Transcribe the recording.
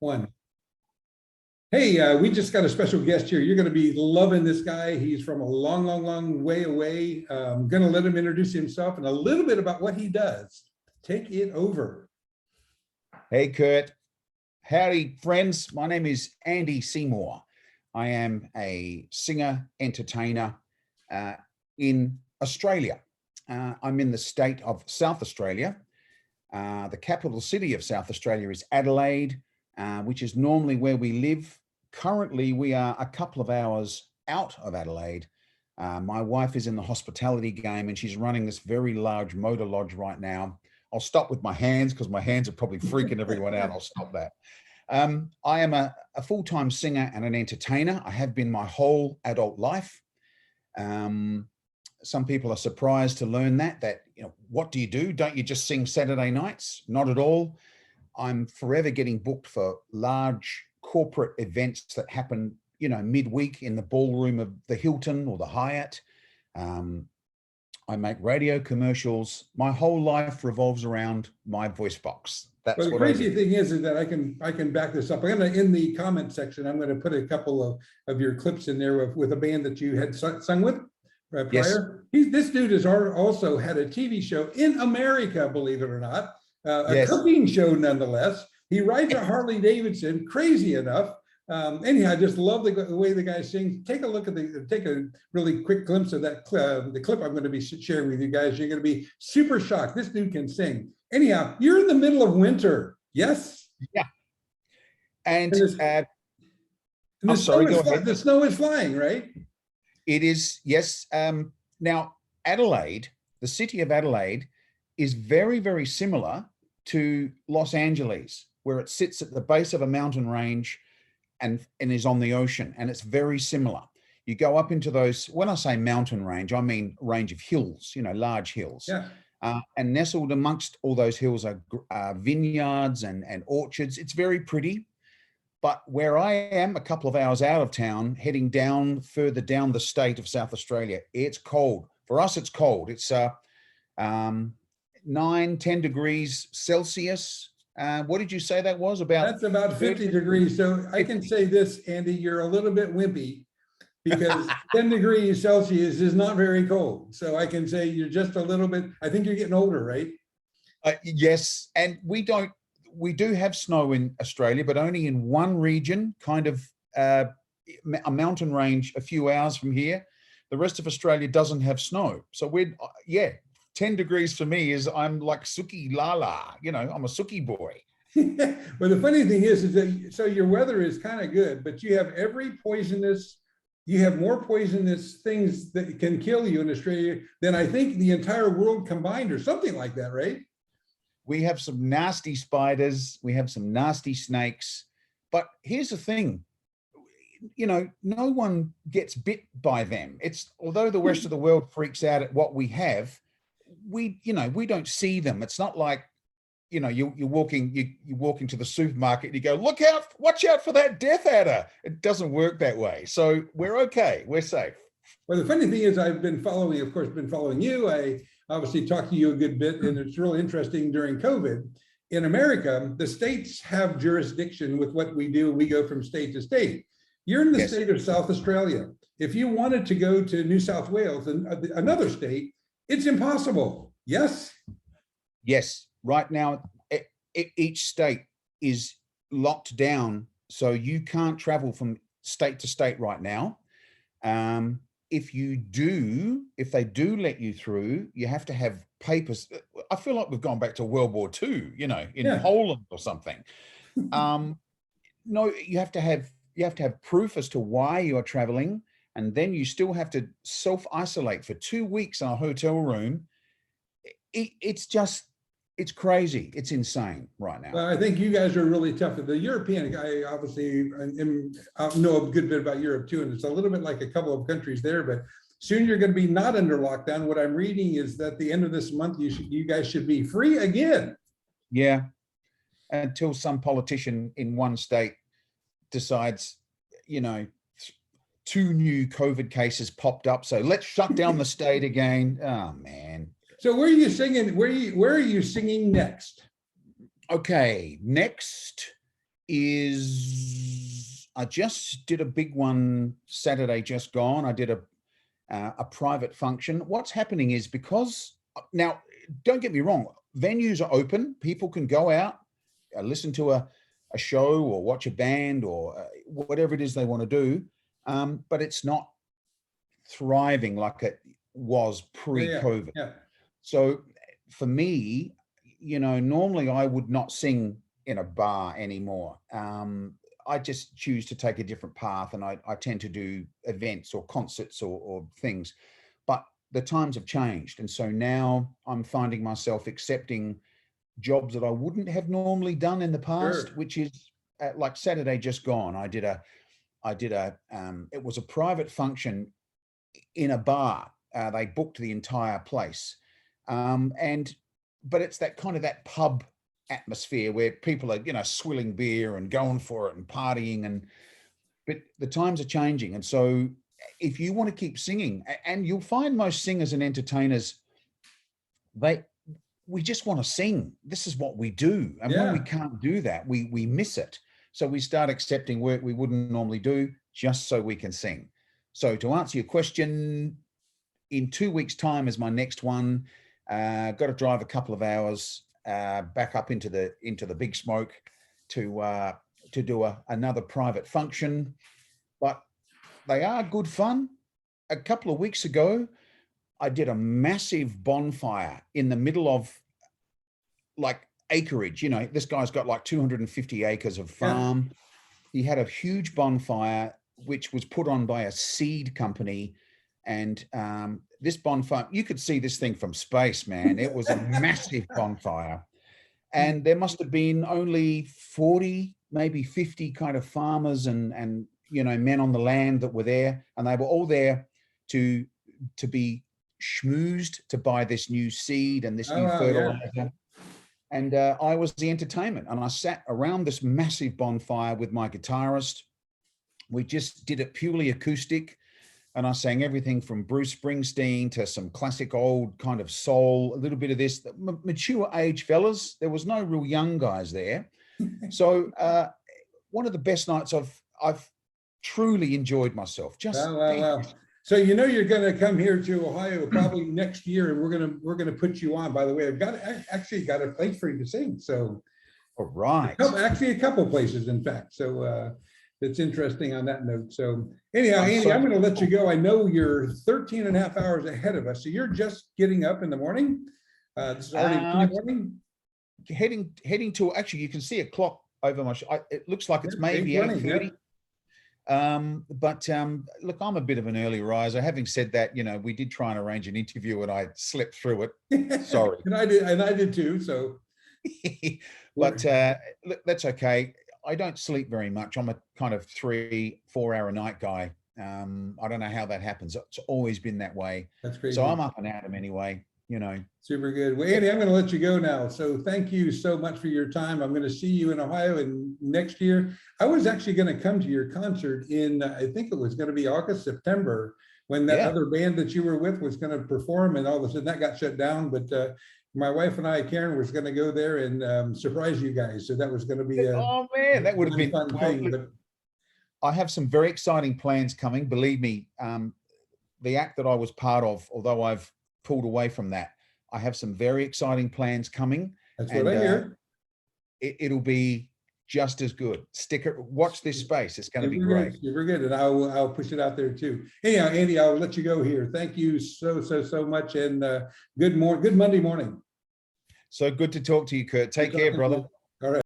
One. Hey, we just got a special guest here. You're going to be loving this guy. He's from a long, long, long way away. I'm going to let him introduce himself and a little bit about what he does. Take it over. Hey, Kurt. Howdy, friends. My name is Andy Seymour. I am a singer, entertainer in Australia. I'm in the state of South Australia. The capital city of South Australia is Adelaide, which is normally where we live. Currently, we are a couple of hours out of Adelaide. My wife is in the hospitality game and she's running this very large motor lodge right now. I'll stop with my hands because my hands are probably freaking everyone out. I'll stop that. I am a full-time singer and an entertainer. I have been my whole adult life. Some people are surprised to learn that, what do you do? Don't you just sing Saturday nights? Not at all. I'm forever getting booked for large corporate events that happen, midweek in the ballroom of the Hilton or the Hyatt. I make radio commercials. My whole life revolves around my voice box. That's well, the crazy thing is that I can back this up. I'm going to, in the comment section, I'm going to put a couple of your clips in there with a band that you had sung with prior. Yes. This dude has also had a TV show in America, believe it or not, a cooking show nonetheless. He rides a Harley Davidson, crazy enough. Anyhow, I just love the way the guy sings. Take a look at take a really quick glimpse of that the clip I'm going to be sharing with you guys. You're going to be super shocked. This dude can sing. Anyhow, you're in the middle of winter. Yes. Yeah. And the snow is flying, right? It is. Yes. Now, Adelaide, the city of Adelaide, is very, very similar to Los Angeles, where it sits at the base of a mountain range and is on the ocean, and it's very similar. You go up into those, when I say mountain range, I mean range of hills, large hills. Yeah. And nestled amongst all those hills are vineyards and orchards. It's very pretty. But where I am, a couple of hours out of town, heading further down the state of South Australia, it's cold. For us, it's cold. It's 9, 10 degrees Celsius. What did you say that was? That's about 50 degrees. So I can say this, Andy, you're a little bit wimpy because 10 degrees Celsius is not very cold. So I can say you're just a little bit, I think you're getting older, right? Yes. And we do have snow in Australia, but only in one region, kind of a mountain range a few hours from here. The rest of Australia doesn't have snow. So 10 degrees for me is I'm like Suki Lala, I'm a Suki boy. Well, the funny thing is that, so your weather is kind of good, but you have you have more poisonous things that can kill you in Australia than I think the entire world combined or something like that, right? We have some nasty spiders. We have some nasty snakes. But here's the thing, no one gets bit by them. Although the rest of the world freaks out at what we have, we don't see them. It's not like, you walk into the supermarket and you go, watch out for that death adder. It doesn't work that way. So we're okay. We're safe. Well, the funny thing is I've been following you. I obviously talked to you a good bit, and it's really interesting during COVID. In America, the states have jurisdiction with what we do. We go from state to state. You're in the state of South Australia. If you wanted to go to New South Wales, another state, it's impossible. Yes? Yes. Right now, each state is locked down, so you can't travel from state to state right now. If they do let you through, you have to have papers. I feel like we've gone back to World War II, in Poland or something. No, you have to have proof as to why you're traveling, and then you still have to self-isolate for 2 weeks in a hotel room. It's crazy. It's insane right now. Well, I think you guys are really tough. The European guy, obviously, I know a good bit about Europe too, and it's a little bit like a couple of countries there, but soon you're going to be not under lockdown. What I'm reading is that the end of this month, you guys should be free again. Yeah, until some politician in one state decides, 2 new COVID cases popped up, so let's shut down the state again. Oh man. So where are you singing? Where are you singing next? Okay, next is I just did a big one Saturday just gone. I did a private function. What's happening is, because now, don't get me wrong, venues are open. People can go out, listen to a show or watch a band or whatever it is they want to do. But it's not thriving like it was pre-COVID. Yeah. So for me, normally I would not sing in a bar anymore. I just choose to take a different path, and I tend to do events or concerts or things. But the times have changed. And so now I'm finding myself accepting jobs that I wouldn't have normally done in the past, Sure. which is like Saturday just gone. It was a private function in a bar. They booked the entire place. But it's that pub atmosphere where people are, swilling beer and going for it and partying, but the times are changing. And so if you want to keep singing, and you'll find most singers and entertainers, we just want to sing. This is what we do. And when we can't do that, we miss it. So we start accepting work we wouldn't normally do just so we can sing. So to answer your question, in 2 weeks' time is my next one. Got to drive a couple of hours back up into the big smoke to do another private function. But they are good fun. A couple of weeks ago, I did a massive bonfire in the middle of acreage. This guy's got 250 acres of farm. He had a huge bonfire, which was put on by a seed company. And this bonfire, you could see this thing from space, man. It was a massive bonfire. And there must have been only 40, maybe 50 kind of farmers and men on the land that were there. And they were all there to be schmoozed to buy this new seed and this new fertilizer. Yeah. And I was the entertainment. And I sat around this massive bonfire with my guitarist. We just did it purely acoustic. And I sang everything from Bruce Springsteen to some classic old kind of soul, a little bit of this, mature age fellas. There was no real young guys there. So one of the best nights I've truly enjoyed myself. Wow. So you're going to come here to Ohio probably next year, and we're gonna put you on. By the way, I've actually got a place for you to sing. So, all right, actually a couple places, in fact. So it's interesting on that note. So anyhow, Andy, I'm going to let you go. I know you're 13 and a half hours ahead of us, so you're just getting up in the morning. This is already in the morning. Heading to, actually, you can see a clock over my. It looks like it's maybe 8:30. But look, I'm a bit of an early riser. Having said that, we did try and arrange an interview and I slipped through it. Sorry. and I did too. So, but look, that's okay. I don't sleep very much. I'm a kind of 3-4 hour a night guy. I don't know how that happens. It's always been that way. That's crazy. So I'm up and at 'em anyway. Super good. Well, Andy, I'm going to let you go now. So thank you so much for your time. I'm going to see you in Ohio next year. I was actually going to come to your concert in, I think it was going to be August, September, when that other band that you were with was going to perform, and all of a sudden that got shut down. But my wife and I, Karen, was going to go there and surprise you guys. So that was going to be oh man, that would have been fun thing. But I have some very exciting plans coming. Believe me, the act that I was part of, although I've pulled away from that, I have some very exciting plans coming. That's what I hear. It'll be just as good. Watch this space. It's going to be great. Super good. And I'll push it out there too. Anyhow, Andy, I'll let you go here. Thank you so much. And good Monday morning. So good to talk to you, Kurt. Take care, brother.